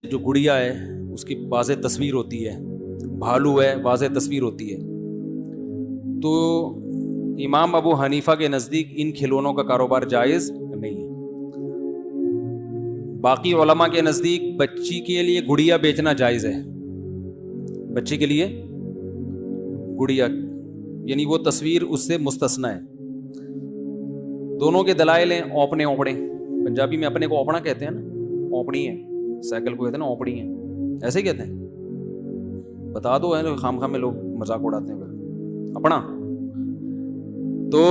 جو گڑیا ہے اس کی واضح تصویر ہوتی ہے، بھالو ہے واضح تصویر ہوتی ہے. تو امام ابو حنیفہ کے نزدیک ان کھلونوں کا کاروبار جائز نہیں ہے. باقی علماء کے نزدیک بچی کے لیے گڑیا بیچنا جائز ہے. بچی کے لیے گڑیا یعنی وہ تصویر اس سے مستثنی ہے. دونوں کے دلائل ہیں اوپنے اوپڑے، پنجابی میں اپنے کو اوپنا کہتے ہیں نا، اوپڑی ہے، سائیکل کو کہتے ہیں نا اوپڑی ہے، ایسے ہی کہتے ہیں. بتا دو ہے خام خام میں لوگ مذاق اڑاتے ہیں اپنا. تو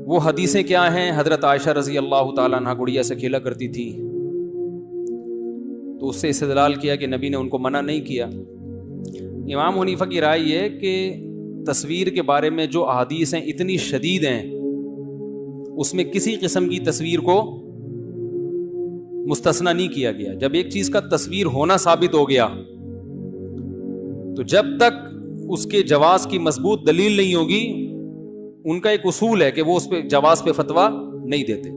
وہ حدیثیں کیا ہیں؟ حضرت عائشہ رضی اللہ تعالیٰ عنہ گڑیا سے کھیلا کرتی تھی، تو اس سے استدلال کیا کہ نبی نے ان کو منع نہیں کیا. امام حنیفہ کی رائے یہ ہے کہ تصویر کے بارے میں جو احادیث ہیں اتنی شدید ہیں، اس میں کسی قسم کی تصویر کو مستثنی نہیں کیا گیا. جب ایک چیز کا تصویر ہونا ثابت ہو گیا تو جب تک اس کے جواز کی مضبوط دلیل نہیں ہوگی، ان کا ایک اصول ہے کہ وہ اس پہ جواز پہ فتویٰ نہیں دیتے.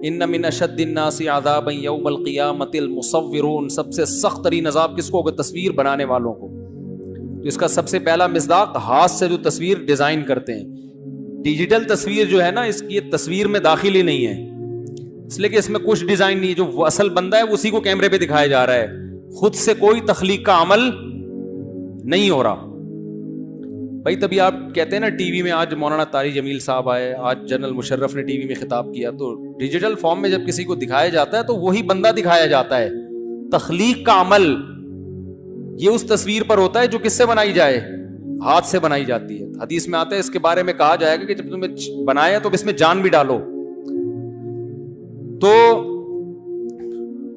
ان من اشد الناس عذابا یوم القیامۃ المصورون، سب سے سخت ترین عذاب کس کو ہوگا؟ تصویر بنانے والوں کو. تو اس کا سب سے پہلا مصداق ہاتھ سے جو تصویر ڈیزائن کرتے ہیں. ڈیجیٹل تصویر جو ہے نا، اس کی تصویر میں داخل ہی نہیں ہے، اس لیے کہ اس میں کچھ ڈیزائن نہیں ہے. جو وہ اصل بندہ ہے اسی کو کیمرے پہ دکھایا جا رہا ہے، خود سے کوئی تخلیق کا عمل نہیں ہو رہا. بھائی تبھی آپ کہتے ہیں نا ٹی وی میں آج مولانا طارق جمیل صاحب آئے، آج جنرل مشرف نے ٹی وی میں خطاب کیا، تو ڈیجیٹل فارم میں جب کسی کو دکھایا جاتا ہے تو وہی بندہ دکھایا جاتا ہے. تخلیق کا عمل یہ اس تصویر پر ہوتا ہے جو کس سے بنائی جائے؟ ہاتھ سے بنائی جاتی ہے. حدیث میں آتا ہے اس کے بارے میں کہا جائے گا کہ جب تمہیں بنایا تو اس میں جان بھی ڈالو. تو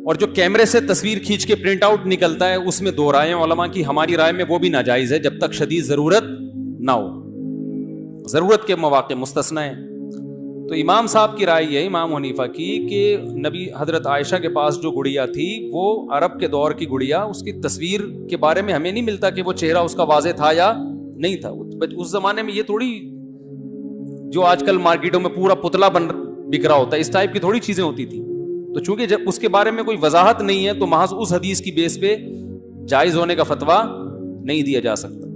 اور جو کیمرے سے تصویر کھینچ کے پرنٹ آؤٹ نکلتا ہے، اس میں دو رائے علماء کی. ہماری رائے میں وہ بھی ناجائز ہے جب تک شدید ضرورت نہ ہو. ضرورت کے مواقع مستثنی ہیں. تو امام صاحب کی رائے یہ، امام حنیفہ کی، کہ نبی حضرت عائشہ کے پاس جو گڑیا تھی وہ عرب کے دور کی گڑیا، اس کی تصویر کے بارے میں ہمیں نہیں ملتا کہ وہ چہرہ اس کا واضح تھا یا نہیں تھا. اس زمانے میں یہ تھوڑی جو آج کل مارکیٹوں میں پورا پتلا بک رہا ہوتا ہے، اس ٹائپ کی تھوڑی چیزیں ہوتی تھی. تو چونکہ جب اس کے بارے میں کوئی وضاحت نہیں ہے تو محض اس حدیث کی بیس پہ جائز ہونے کا فتویٰ نہیں دیا جا سکتا.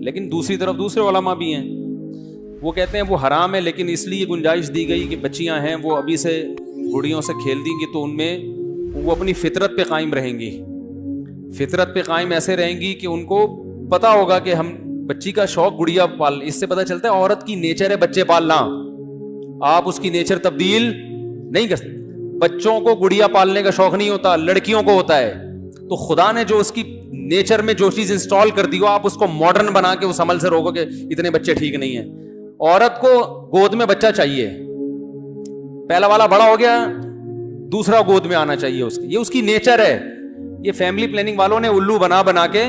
لیکن دوسری طرف دوسرے علماء بھی ہیں، وہ کہتے ہیں وہ حرام ہے، لیکن اس لیے گنجائش دی گئی کہ بچیاں ہیں وہ ابھی سے گڑیوں سے کھیل دیں گی تو ان میں وہ اپنی فطرت پہ قائم رہیں گی. فطرت پہ قائم ایسے رہیں گی کہ ان کو پتا ہوگا کہ ہم بچی کا شوق گڑیا پال، اس سے پتا چلتا ہے عورت کی نیچر ہے بچے پالنا. آپ اس کی نیچر تبدیل نہیں کر سکتے. بچوں کو گڑیا پالنے کا شوق نہیں ہوتا، لڑکیوں کو ہوتا ہے. تو خدا نے جو اس کی نیچر میں جو چیز انسٹال کر دی ہو، آپ اس کو ماڈرن بنا کے اس عمل سے روکو کہ اتنے بچے ٹھیک نہیں ہیں. عورت کو گود میں بچہ چاہیے، پہلا والا بڑا ہو گیا دوسرا گود میں آنا چاہیے اس کی، یہ اس کی نیچر ہے. یہ فیملی پلاننگ والوں نے الو بنا کے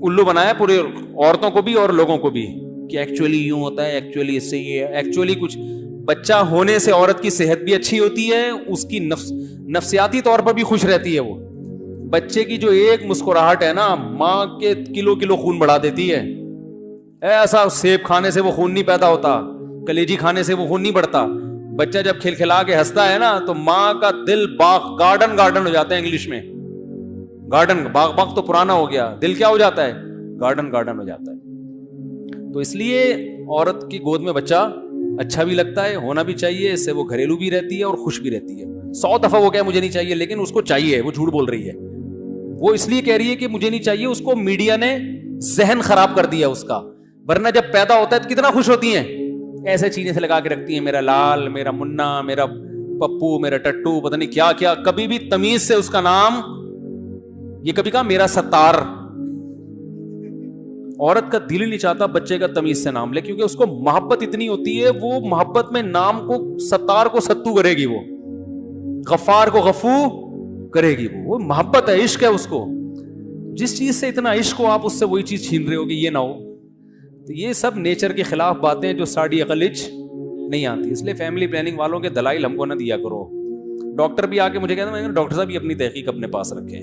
الو بنایا پورے عورتوں کو بھی اور لوگوں کو بھی کہ ایکچولی یوں ہوتا ہے، ایکچولی اس سے یہ ہے، ایکچولی کچھ. بچہ ہونے سے عورت کی صحت بھی اچھی ہوتی ہے، اس کی نفسیاتی طور پر بھی خوش رہتی ہے. وہ بچے کی جو ایک مسکراہٹ ہے نا، ماں کے کلو کلو خون بڑھا دیتی ہے. ایسا سیب کھانے سے وہ خون نہیں پیدا ہوتا، کلیجی کھانے سے وہ خون نہیں بڑھتا. بچہ جب کھلکھلا کے ہنستا ہے نا تو ماں کا دل باغ گارڈن ہو جاتا ہے. انگلش میں گارڈن، باغ تو پرانا ہو گیا، دل کیا ہو جاتا ہے؟ گارڈن ہو جاتا ہے. تو اس لیے عورت کی گود میں بچہ اچھا بھی لگتا ہے، ہونا بھی چاہیے. اس سے وہ گھریلو بھی رہتی ہے اور خوش بھی رہتی ہے. 100 دفعہ وہ کہے مجھے نہیں چاہیے، لیکن اس کو چاہیے. وہ جھوٹ بول رہی ہے، وہ اس لیے کہہ رہی ہے کہ مجھے نہیں چاہیے. اس کو میڈیا نے ذہن خراب کر دیا اس کا. ورنہ جب پیدا ہوتا ہے تو کتنا خوش ہوتی ہیں، ایسے چیزیں سے لگا کے رکھتی ہیں، میرا لال، میرا منا، میرا پپو، میرا ٹٹو، پتہ نہیں کیا کیا. کبھی بھی تمیز سے اس کا نام، یہ کبھی کہا میرا ستار. عورت کا دل ہی نہیں چاہتا بچے کا تمیز سے نام لے، کیونکہ اس کو محبت اتنی ہوتی ہے، وہ محبت میں نام کو، ستار کو ستو کرے گی، وہ غفار کو غفو کرے گی. وہ محبت ہے، عشق ہے اس کو. جس چیز سے اتنا عشق ہو آپ اس سے وہی چیز چھین رہے ہو کہ یہ نہ ہو. تو یہ سب نیچر کے خلاف باتیں جو ساڑی عقل نہیں آتی. اس لیے فیملی پلاننگ والوں کے دلائل ہم کو نہ دیا کرو. ڈاکٹر بھی آ کے مجھے کہتے ہیں ڈاکٹر صاحب یہ اپنی تحقیق اپنے پاس رکھیں.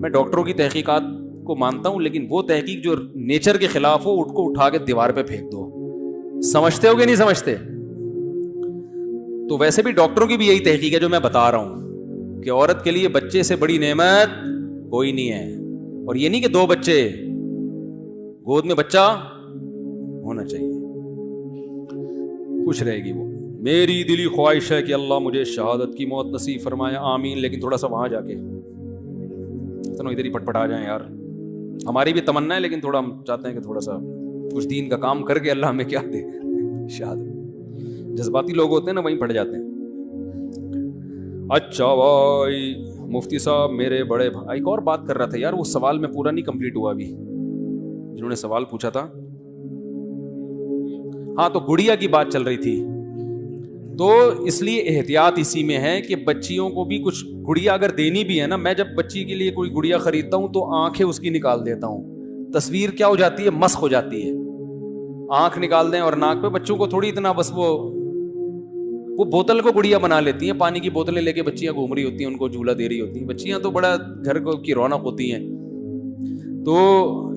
میں ڈاکٹروں کی تحقیقات کو مانتا ہوں، لیکن وہ تحقیق جو نیچر کے خلاف ہو، کو اٹھا کے دیوار پہ پھینک دو. سمجھتے ہو کہ نہیں سمجھتے؟ تو ویسے بھی ڈاکٹروں کی بھی یہی تحقیق ہے جو میں بتا رہا ہوں کہ عورت کے لیے بچے سے بڑی نعمت کوئی نہیں ہے. اور یہ نہیں کہ 2 بچے, گود میں بچہ ہونا چاہیے, خوش رہے گی وہ. میری دلی خواہش ہے کہ اللہ مجھے شہادت کی موت نصیب فرمائے, آمین. لیکن تھوڑا سا وہاں جا کے ادھر ہی پٹ آ جائیں یار. ہماری بھی تمنا ہے لیکن تھوڑا ہم چاہتے ہیں کہ تھوڑا سا کچھ دین کا کام کر کے اللہ ہمیں کیا دے, شہادت. جذباتی لوگ ہوتے ہیں نا وہیں پڑ جاتے ہیں. اچھا بھائی مفتی صاحب میرے بڑے بھائی, ایک اور بات کر رہا تھا یار, وہ سوال میں پورا نہیں کمپلیٹ ہوا ابھی, جنہوں نے سوال پوچھا تھا. ہاں تو گڑیا کی بات چل رہی تھی, تو اس لیے احتیاط اسی میں ہے کہ بچیوں کو بھی کچھ گڑیا اگر دینی بھی ہے نا, میں جب بچی کے لیے کوئی گڑیا خریدتا ہوں تو آنکھیں اس کی نکال دیتا ہوں. تصویر کیا ہو جاتی ہے, مسخ ہو جاتی ہے. آنکھ نکال دیں اور ناک پہ, بچوں کو تھوڑی اتنا بس وہ بوتل کو گڑیا بنا لیتی ہیں, پانی کی بوتلیں لے کے بچیاں گھوم رہی ہوتی ہیں, ان کو جھولا دے رہی ہوتی ہیں. بچیاں تو بڑا گھر کی رونق ہوتی ہیں, تو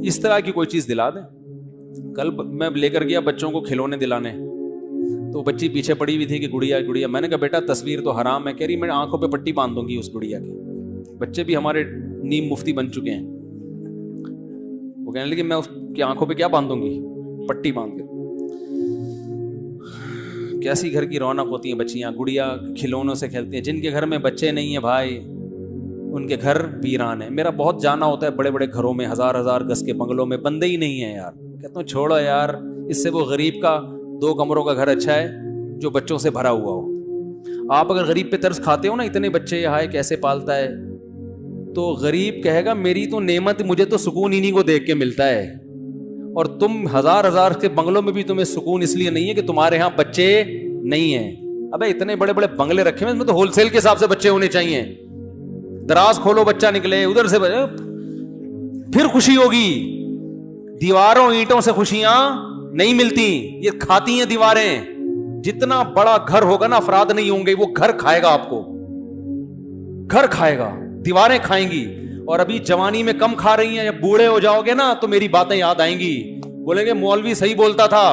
اس طرح کی کوئی چیز دلا دیں. کل میں لے کر گیا بچوں کو کھلونے دلانے, تو بچی پیچھے پڑی ہوئی تھی کہ گڑیا گڑیا. میں نے کہا بیٹا تصویر تو حرام ہے. کہہ رہی میں آنکھوں پہ پٹی باندھ دوں گی اس گڑیا کی. بچے بھی ہمارے نیم مفتی بن چکے ہیں. وہ کہنے لگے میں اس کی آنکھوں پہ کیا باندھوں گی, پٹی باندھ کے. کیسی گھر کی رونق ہوتی ہیں بچیاں, گڑیا کھلونوں سے کھیلتی ہیں. جن کے گھر میں بچے نہیں ہیں بھائی, ان کے گھر ویران ہے. میرا بہت جانا ہوتا ہے بڑے بڑے گھروں میں, 1000 گز کے بنگلوں میں, بندے ہی نہیں ہیں یار. کہتا ہوں چھوڑو یار, اس سے وہ غریب کا 2 کمروں کا گھر اچھا ہے جو بچوں سے بھرا ہوا ہو. آپ اگر غریب پہ ترس کھاتے ہو نا, اتنے بچے ہائے کیسے پالتا ہے, تو غریب کہے گا میری تو نعمت, مجھے تو سکون انہیں کو دیکھ کے ملتا ہے. اور تم 1000 کے بنگلوں میں بھی تمہیں سکون اس لیے نہیں ہے کہ تمہارے یہاں بچے نہیں ہیں. ابے اتنے بڑے بڑے بنگلے رکھے ہیں, اس میں تو ہول سیل کے حساب سے بچے ہونے چاہیے. دراز کھولو بچہ نکلے, ادھر سے پھر خوشی ہوگی. دیواروں اینٹوں سے خوشیاں نہیں ملتی, یہ کھاتی ہیں دیواریں. جتنا بڑا گھر ہوگا نا, افراد نہیں ہوں گے, وہ گھر کھائے گا آپ کو, گھر کھائے گا, دیواریں کھائیں گی. اور ابھی جوانی میں کم کھا رہی ہیں, جب بوڑھے ہو جاؤ گے نا تو میری باتیں یاد آئیں گی, بولیں گے مولوی صحیح بولتا تھا.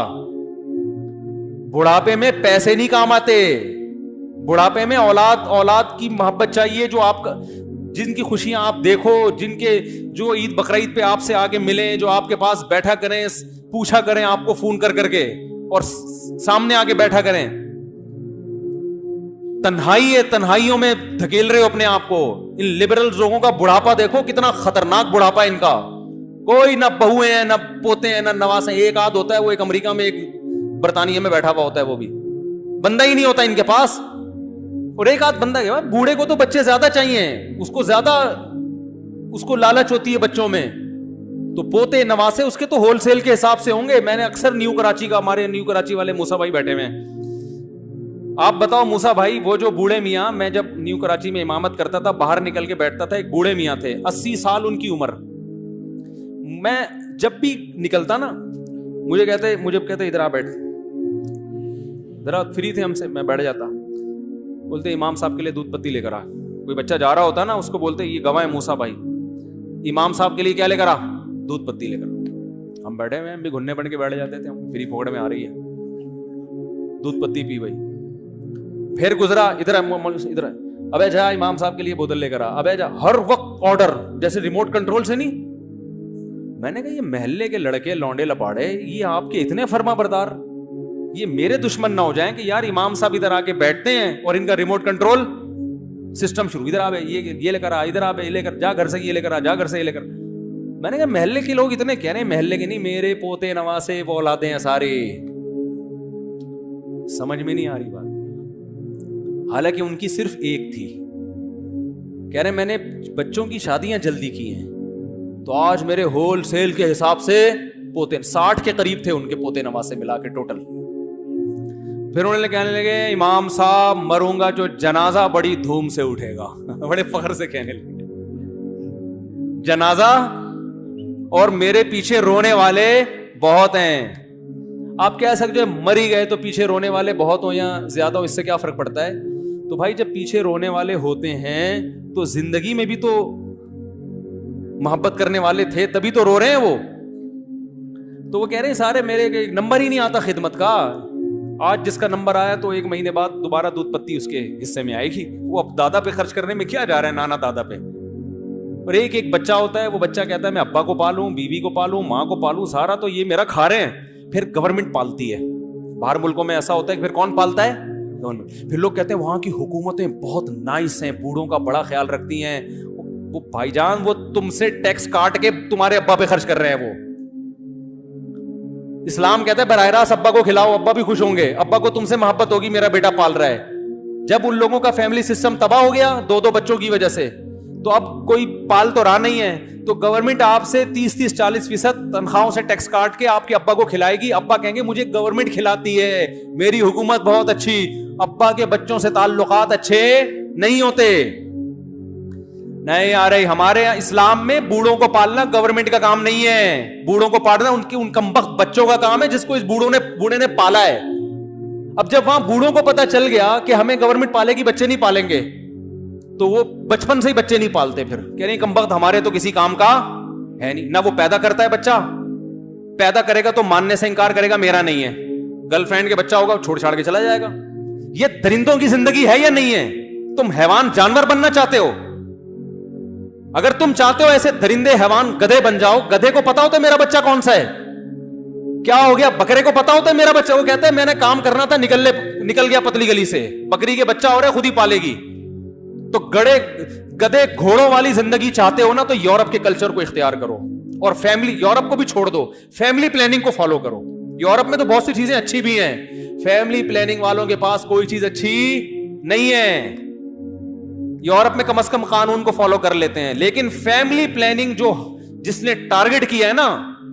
بڑھاپے میں پیسے نہیں کام آتے, بڑھاپے میں اولاد کی محبت چاہیے, جو آپ کا, جن کی خوشیاں آپ دیکھو, جن کے جو عید بقرعید پہ آپ سے آگے ملیں, جو آپ کے پاس بیٹھا کریں, پوچھا کریں آپ کو فون کر کے, اور سامنے آگے بیٹھا کریں. تنہائی ہے, تنہائیوں میں دھکیل رہے ہو اپنے آپ کو. ان لبرل لوگوں کا بڑھاپا دیکھو کتنا خطرناک بڑھاپا ان کا. کوئی نہ بہویں ہیں, نہ پوتے ہیں, نہ نواسے. ایک آدھ ہوتا ہے, وہ ایک امریکہ میں, ایک برطانیہ میں بیٹھا ہوا ہوتا ہے, وہ بھی بندہ ہی نہیں ہوتا ان کے پاس. اور ایک آدھ بندہ ہے. بوڑھے کو تو بچے زیادہ چاہیے, اس کو زیادہ, اس کو لالچ ہوتی ہے بچوں میں. تو پوتے نواسے اس کے تو ہول سیل کے حساب سے ہوں گے. میں نے اکثر نیو کراچی کا, ہمارے نیو کراچی والے موسیٰ بھائی بیٹھے ہوئے ہیں, آپ بتاؤ موسیٰ بھائی, وہ جو بوڑھے میاں, میں جب نیو کراچی میں امامت کرتا تھا, باہر نکل کے بیٹھتا تھا, ایک بوڑھے میاں تھے, 80 سال ان کی عمر. میں جب بھی نکلتا نا, مجھے کہتے ادھر آ بیٹھ, ذرا فری تھے ہم سے, میں بیٹھ جاتا. بولتے امام صاحب کے لیے دودھ پتی لے کر آ. کوئی بچہ جا رہا ہوتا نا, اس کو بولتے یہ گواہ ہے موسیٰ بھائی, امام صاحب کے لیے کیا لے کر آ, دودھ پتی لے کر آ. ہم بیٹھے ہوئے, ہم بھی گھننے بن کے بیٹھ جاتے تھے, ہم فری پکڑ میں آ رہی ہے, دودھ پتی پی بھائی. پھر گزرا, ادھر ادھر, ابے جا امام صاحب کے لیے بوتل لے کر آ, ابے جا. ہر وقت آرڈر, جیسے ریموٹ کنٹرول سے نہیں. میں نے کہا یہ محلے کے لڑکے لونڈے لپاڑے, یہ آپ کے اتنے فرما بردار, یہ میرے دشمن نہ ہو جائیں کہ یار امام صاحب ادھر آ کے بیٹھتے ہیں اور ان کا ریموٹ کنٹرول سسٹم شروع, ادھر آ بھائی یہ لے کر آ, ادھر آ بھائی لے کر جا, گھر سے یہ لے کر آ, جا گھر سے یہ لے کر. میں نے کہا محلے کے لوگ اتنے کہہ رہے ہیں, محلے کے نہیں, میرے پوتے نواسے وہ اولادیں ہیں سارے. سمجھ میں نہیں آ رہی بات. حالانکہ ان کی صرف ایک تھی. کہہ رہے میں نے بچوں کی شادیاں جلدی کی ہیں, تو آج میرے ہول سیل کے حساب سے پوتے 60 کے قریب تھے ان کے پوتے نواسے ملا کے ٹوٹل. پھر انہوں نے کہنے لگے امام صاحب مروں گا جو جنازہ بڑی دھوم سے اٹھے گا. بڑے فخر سے کہنے لگے جنازہ, اور میرے پیچھے رونے والے بہت ہیں. آپ کہہ سکتے ہو مری گئے تو پیچھے رونے والے بہت ہو یا زیادہ ہو, اس سے کیا فرق پڑتا ہے. تو بھائی جب پیچھے رونے والے ہوتے ہیں تو زندگی میں بھی تو محبت کرنے والے تھے, تبھی تو رو رہے ہیں وہ. تو وہ کہہ رہے ہیں سارے, میرے نمبر ہی نہیں آتا خدمت کا. آج جس کا نمبر آیا تو 1 مہینے بعد دوبارہ دودھ پتی اس کے حصے میں آئے گی. وہ اب دادا پہ خرچ کرنے میں کیا جا رہا ہے, نانا دادا پہ. اور ایک بچہ ہوتا ہے, وہ بچہ کہتا ہے میں ابا کو پالوں, بیوی کو پالوں, ماں کو پالوں, سارا تو یہ میرا کھا رہے ہیں. پھر گورنمنٹ پالتی ہے. باہر ملکوں میں ایسا ہوتا ہے کہ پھر کون پالتا ہے؟ پھر لوگ کہتے ہیں وہاں کی حکومتیں بہت نائس ہیں, بوڑھوں کا بڑا خیال رکھتی ہیں. وہ بھائی جان وہ تم سے ٹیکس کاٹ کے تمہارے ابا پہ خرچ کر رہے ہیں. وہ اسلام کہتا ہے براہ راست ابا کو کھلاؤ, ابا بھی خوش ہوں گے, ابا کو تم سے محبت ہوگی, میرا بیٹا پال رہا ہے. جب ان لوگوں کا فیملی سسٹم تباہ ہو گیا 2 بچوں کی وجہ سے, تو اب کوئی پال تو رہا نہیں ہے, تو گورنمنٹ آپ سے 30-40% تنخواہوں سے ٹیکس کاٹ کے آپ کے ابا کو کھلائے گی. ابا کہیں گے مجھے گورنمنٹ کھلاتی ہے, میری حکومت بہت اچھی. ابا کے بچوں سے تعلقات اچھے نہیں ہوتے. نہیں آ رہی. ہمارے اسلام میں بوڑھوں کو پالنا گورنمنٹ کا کام نہیں ہے, بوڑھوں کو پالنا ان کمبخت بچوں کا کام ہے جس کو اس بوڑھے نے پالا ہے. اب جب وہاں بوڑھوں کو پتا چل گیا کہ ہمیں گورنمنٹ پالے گی, بچے نہیں پالیں گے, تو وہ بچپن سے ہی بچے نہیں پالتے. پھر کہہ رہے کمبخت ہمارے تو کسی کام کا ہے نہیں. نہ وہ پیدا کرتا ہے, بچہ پیدا کرے گا تو ماننے سے انکار کرے گا میرا نہیں ہے. گرل فرینڈ کے بچہ ہوگا چھوڑ چھاڑ کے چلا جائے گا. یہ درندوں کی زندگی ہے یا نہیں ہے؟ تم حیوان جانور بننا چاہتے ہو؟ اگر تم چاہتے ہو ایسے درندے حیوان گدھے بن جاؤ. گدھے کو پتا ہوتا ہے میرا بچہ کون سا ہے, کیا ہو گیا. بکرے کو پتا ہوتا ہے میرا بچہ, وہ کہتا ہے میں نے کام کرنا تھا, نکل گیا پتلی گلی سے. بکری کے بچہ ہو رہا ہے, خود ہی پالے گی. تو گدھے گھوڑوں والی زندگی چاہتے ہو نا, تو یورپ کے کلچر کو اختیار کرو, اور فیملی, یورپ کو بھی چھوڑ دو, فیملی پلاننگ کو فالو کرو. یورپ میں تو بہت سی چیزیں اچھی بھی ہیں, فیملی پلاننگ والوں کے پاس کوئی چیز اچھی نہیں ہے. یورپ میں کم از کم قانون کو فالو کر لیتے ہیں, لیکن فیملی پلاننگ جو جس نے ٹارگٹ کیا ہے نا,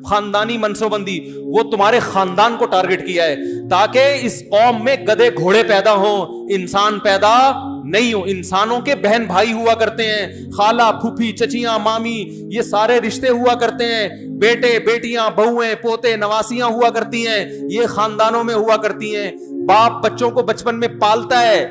خاندانی منصوبندی, وہ تمہارے خاندان کو ٹارگٹ کیا ہے تاکہ اس قوم میں گدھے گھوڑے پیدا ہوں, انسان پیدا نہیں ہو. انسانوں کے بہن بھائی ہوا کرتے ہیں, خالہ پھوپھی چچیاں مامی, یہ سارے رشتے ہوا کرتے ہیں. بیٹے بیٹیاں بہویں پوتے نواسیاں ہوا کرتی ہیں, یہ خاندانوں میں ہوا کرتی ہیں. باپ بچوں کو بچپن میں پالتا ہے,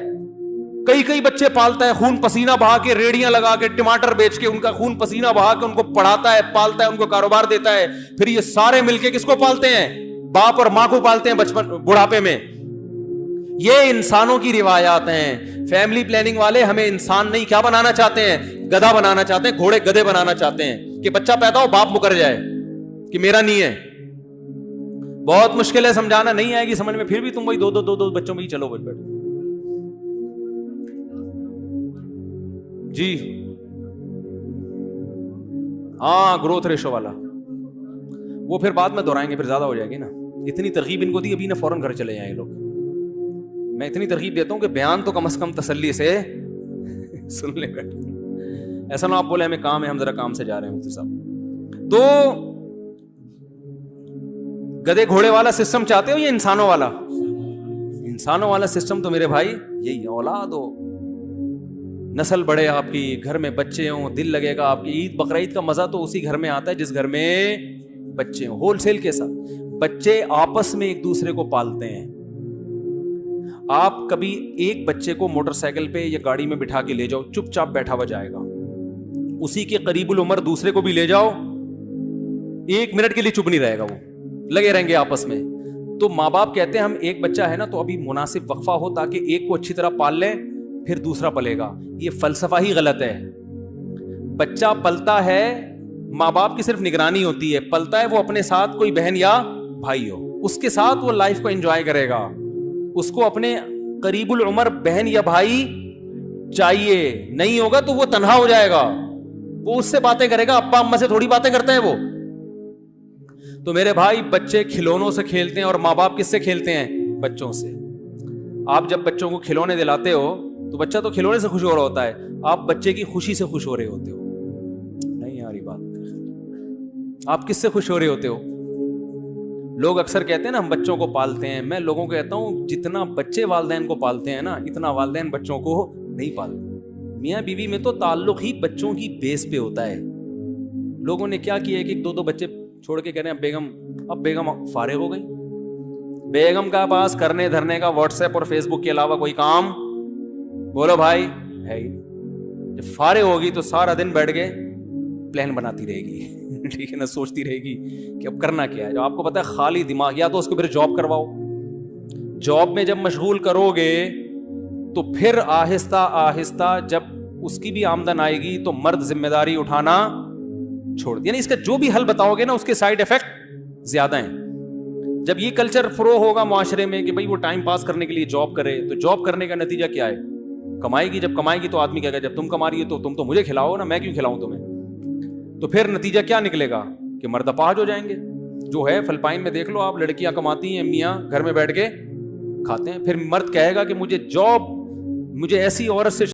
کئی بچے پالتا ہے, خون پسینہ بہا کے, ریڑیاں لگا کے, ٹماٹر بیچ کے, ان کا خون پسینہ بہا کے ان کو پڑھاتا ہے, پالتا ہے, ان کو کاروبار دیتا ہے. پھر یہ سارے مل کے کس کو پالتے ہیں؟ باپ اور ماں کو پالتے ہیں بچپن بڑھاپے میں. یہ انسانوں کی روایات ہیں. فیملی پلاننگ والے ہمیں انسان نہیں کیا بنانا چاہتے ہیں, گدھا بنانا چاہتے ہیں, گھوڑے گدھے بنانا چاہتے ہیں کہ بچہ پیدا ہو باپ مکر جائے کہ میرا نہیں ہے. بہت مشکل ہے سمجھانا, نہیں آئے گی سمجھ میں, پھر بھی تم وہی دو بچوں میں ہی چلو بیٹھ. جی ہاں, گروتھ ریشو والا وہ پھر بعد میں دہرائیں گے, پھر زیادہ ہو جائے گی نا. اتنی ترغیب ان کو دی, ابھی نہ فوراً گھر چلے جائیں لوگ. میں اتنی ترغیب دیتا ہوں کہ بیان تو کم از کم تسلی سے سن لیں. ایسا نہ آپ بولے ہمیں کام ہے, ہم ذرا کام سے جا رہے ہیں مفتی صاحب. تو گدھے گھوڑے والا سسٹم چاہتے ہو یا انسانوں والا؟ انسانوں والا سسٹم تو میرے بھائی یہی, اولاد ہو, نسل بڑھے, آپ کی گھر میں بچے ہوں, دل لگے گا آپ کی. عید بقرعید کا مزہ تو اسی گھر میں آتا ہے جس گھر میں بچے ہوں, ہول سیل کے ساتھ. بچے آپس میں ایک دوسرے کو پالتے ہیں. آپ کبھی ایک بچے کو موٹر سائیکل پہ یا گاڑی میں بٹھا کے لے جاؤ, چپ چاپ بیٹھا ہوا جائے گا. اسی کے قریب العمر دوسرے کو بھی لے جاؤ, 1 منٹ کے لیے چپ نہیں رہے گا, وہ لگے رہیں گے آپس میں. تو ماں باپ کہتے ہیں ہم ایک بچہ ہے نا تو ابھی مناسب وقفہ ہو تاکہ ایک کو اچھی طرح پال لیں, پھر دوسرا پلے گا. یہ فلسفہ ہی غلط ہے. بچہ پلتا ہے, ماں باپ کی صرف نگرانی ہوتی ہے, پلتا ہے وہ اپنے ساتھ کوئی بہن یا بھائی ہو, اس کے ساتھ وہ لائف کو انجوائے کرے گا. اس کو اپنے قریب العمر بہن یا بھائی چاہیے, نہیں ہوگا تو وہ تنہا ہو جائے گا. وہ اس سے باتیں کرے گا, ابا اما سے تھوڑی باتیں کرتے ہیں وہ. تو میرے بھائی بچے کھلونوں سے کھیلتے ہیں, اور ماں باپ کس سے کھیلتے ہیں؟ بچوں سے. آپ جب بچوں کو کھلونے دلاتے ہو تو بچہ تو کھلونے سے خوش ہو رہا ہوتا ہے, آپ بچے کی خوشی سے خوش ہو رہے ہوتے ہو. نہیں آ رہی بات؟ آپ کس سے خوش ہو رہے ہوتے ہو؟ لوگ اکثر کہتے ہیں نا ہم بچوں کو پالتے ہیں. میں لوگوں کو کہتا ہوں جتنا بچے والدین کو پالتے ہیں نا, اتنا والدین بچوں کو نہیں پالتے. میاں بیوی میں تو تعلق ہی بچوں کی بیس پہ ہوتا ہے. لوگوں نے کیا کیا کہ 2 بچے چھوڑ کے کہہ رہے ہیں اب بیگم فارغ ہو گئی. بیگم کا پاس کرنے دھرنے کا واٹس ایپ اور فیس بک کے علاوہ کوئی کام بولو بھائی ہے ہی. جب فارغ ہوگی تو سارا دن بیٹھ کے پلان بناتی رہے گی, ٹھیک ہے نا, سوچتی رہے گی کہ اب کرنا کیا ہے. جو آپ کو پتا ہے خالی دماغ, یا تو اس کو پھر جاب کرواؤ, جاب میں جب مشغول کرو گے تو پھر آہستہ آہستہ جب اس کی بھی آمدن آئے گی تو مرد ذمہ داری اٹھانا چھوڑ، یعنی اس کا جو بھی حل بتاؤ گے نا اس کے سائیڈ ایفیکٹ زیادہ ہیں. جب یہ کلچر فرو ہوگا معاشرے میں کہ بھئی وہ ٹائم پاس کرنے کے لیے جاب کرے، تو جاب کرنے کا نتیجہ کیا ہے؟ کمائے گی، جب کمائے گی تو آدمی کہے گا جب تم کما رہی ہو تو تم تو مجھے کھلاؤ نا، میں کیوں کھلاؤں تمہیں؟ تو پھر نتیجہ کیا نکلے گا کہ مرد اپاہج ہو جائیں گے. جو ہے فلپائن میں دیکھ لو آپ، لڑکیاں کماتی ہیں، میاں گھر میں بیٹھ کے کھاتے ہیں. پھر مرد کہے گا کہ مجھے جاب، مجھے ایسی عورت سے